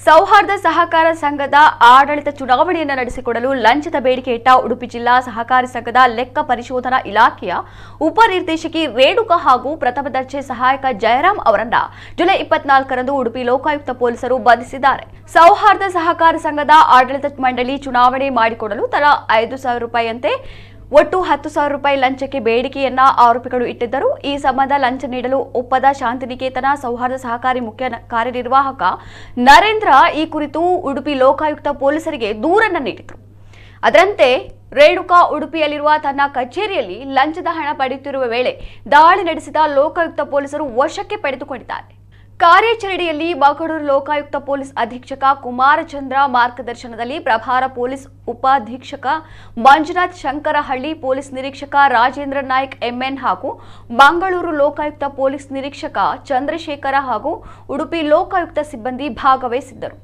ಸೌಹಾರ್ದ ಸಹಕಾರ ಸಂಘದ ಆಡಳಿತ ಚುನಾವಣೆಯನ್ನು ನಡೆಸಿಕೊಡಲು ಲಂಚದ ಬೇಡಿಕೆ ಇಟ್ಟ ಉಡುಪಿ ಜಿಲ್ಲಾ ಸಹಕಾರಿ ಸಂಘದ ಲೆಕ್ಕ ಪರಿಶೋಧನಾ ಇಲಾಖೆಯ ಉಪನಿರ್ದೇಶಕಿ ರೇಣುಕಾ ಹಾಗೂ ಪ್ರಥಮ ದರ್ಜೆ ಸಹಾಯಕ ಜಯರಾಮ್ ಅವರನ್ನ ಜುಲೈ 24ರಂದು ಉಡುಪಿ ಲೋಕಾಯುಕ್ತ ಪೊಲೀಸರು ಬಂಧಿಸಿದ್ದಾರೆ. ಸೌಹಾರ್ದ ಸಹಕಾರಿ ಸಂಘದ ಆಡಳಿತ ಮಂಡಳಿ ಚುನಾವಣೆ ಮಾಡಿಕೊಡಲು ತಲಾ 5,000 ರೂಪಾಯಿಯಂತೆ ಒಟ್ಟು 10,000 ರೂಪಾಯಿ ಲಂಚಕ್ಕೆ ಬೇಡಿಕೆಯನ್ನ ಆರೋಪಿಗಳು ಇಟ್ಟಿದ್ದರು. ಈ ಸಂಬಂಧ ಲಂಚ ನೀಡಲು ಒಪ್ಪದ ಶಾಂತಿನಿಕೇತನ ಸೌಹಾರ್ದ ಸಹಕಾರಿ ಮುಖ್ಯ ಕಾರ್ಯನಿರ್ವಾಹಕ ನರೇಂದ್ರ ಈ ಕುರಿತು ಉಡುಪಿ ಲೋಕಾಯುಕ್ತ ಪೊಲೀಸರಿಗೆ ದೂರನ್ನು ನೀಡಿದರು. ಅದರಂತೆ ರೇಣುಕಾ ಉಡುಪಿಯಲ್ಲಿರುವ ತನ್ನ ಕಚೇರಿಯಲ್ಲಿ ಲಂಚದ ಹಣ ಪಡೆಯುತ್ತಿರುವ ವೇಳೆ ದಾಳಿ ನಡೆಸಿದ ಲೋಕಾಯುಕ್ತ ಪೊಲೀಸರು ವಶಕ್ಕೆ ಪಡೆದುಕೊಂಡಿದ್ದಾರೆ. ಕಾರ್ಯಾಚರಣೆಯಲ್ಲಿ ಮಂಗಳೂರು ಲೋಕಾಯುಕ್ತ ಪೊಲೀಸ್ ಅಧೀಕ್ಷಕ ಕುಮಾರಚಂದ್ರ ಮಾರ್ಗದರ್ಶನದಲ್ಲಿ ಪ್ರಭಾರ ಪೊಲೀಸ್ ಉಪಾಧೀಕ್ಷಕ ಮಂಜುನಾಥ್ ಶಂಕರಹಳ್ಳಿ, ಪೊಲೀಸ್ ನಿರೀಕ್ಷಕ ರಾಜೇಂದ್ರ ನಾಯ್ಕ್ ಎಂಎನ್ ಹಾಗೂ ಮಂಗಳೂರು ಲೋಕಾಯುಕ್ತ ಪೊಲೀಸ್ ನಿರೀಕ್ಷಕ ಚಂದ್ರಶೇಖರ ಹಾಗೂ ಉಡುಪಿ ಲೋಕಾಯುಕ್ತ ಸಿಬ್ಬಂದಿ ಭಾಗವಹಿಸಿದ್ದರು.